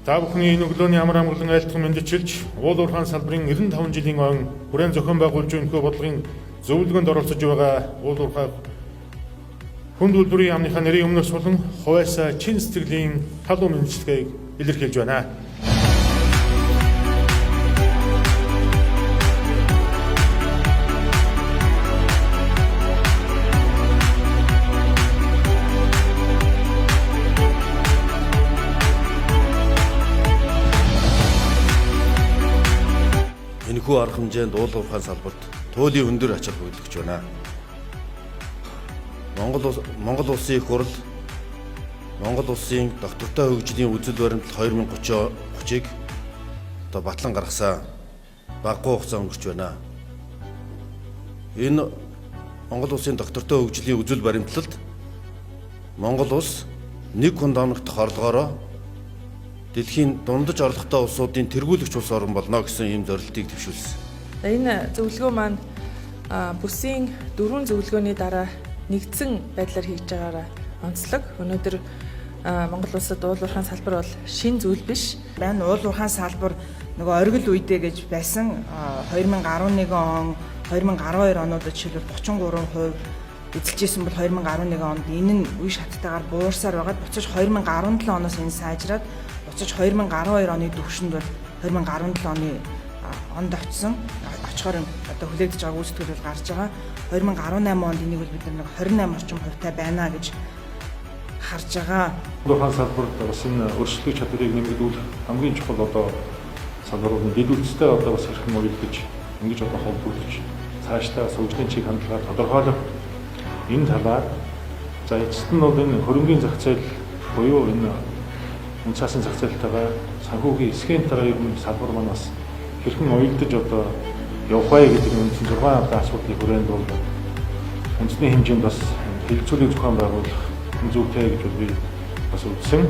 Та бүхний энэ өглөөний амар амгалан айлтган мэдчилж, уул уурхайн салбарын 95 жилийн он хүрээнд зохион байгуулж буй нөхөө бодлогын зөвлөгөөнд оролцож байгаа уул уурхай хүнд үйлдвэрийн яамныхаа нэрийн өмнөөс болон хувьяасаа чин сэтгэлийн халуун мэдчилгээг илэрхийлж байна. Энэхүү арга хэмжээнд уул уурхайн салбарт туйлын өндөр ачаал бүгдэгч байна. Монгол улсын их хурл Монгол улсын доктортой хөгжлийн үзэл баримтлал 2030-ыг одоо батлан гаргасан багагүй хугацаа өнгөрч байна. Энэ Монгол улсын доктортой хөгжлийн үзэл баримтлалд Монгол улс 1 хүн оногдох орлогоороо дэлхийн дундаж орлоготой улсуудын тэргүүлэгч улс орн болно гэсэн ийм зорилтыг төвшүүлсэн. Энэ зөвлөгөө маань бүсийн 4 зөвлөгөөний дараа нэгдсэн байдлаар хийж байгаараа онцлог. Өнөөдөр Монгол улсад уул уурхайн салбар бол шин зүйл биш. Байна уул уурхайн салбар нөгөө оргил үедээ гэж байсан 2011 он 2012 онуудад жишээлбэл 33% эзэлжсэн бол 2011 онд энэ нь үе шаттайгаар буурсаар байгаад буцаж 2017 оноос энэ сайжраад буцаж 2012 оны төвшөнд бол 2017 оны онд очихоор одоо хүлээгдэж байгаа үүсэлтүүд бол гарч байгаа. 2018 онд энийг бол бид нэг 28 орчим хувьтай байна гэж харж байгаа. Уурхайн салбарт бас энэ өрсөлдөх чадварыг нэмэгдүүлэх хамгийн чухал одоо салбаруудын дэд үсттэй одоо бас хэрхэн мөрөлдөж ингэж одоо холбогдож цаашдаа хөгжлийн чиг хандлагаар тодорхойлох энэ талаар за эцэст нь бол энэ хөрөнгөний зах зээл буюу энэ цаасан зах зээлтэйгээ санхүүгийн схемтайгаа ер нь салбар манаас хэрхэн уялдаж одоо явах вэ гэдэг үндсэн 6 одоо асуудлыг хүрээнд бол үндэсний хэмжээнд бас хэлцүүлэг зохион байгуулах зүйтэй гэж би бас үзсэн.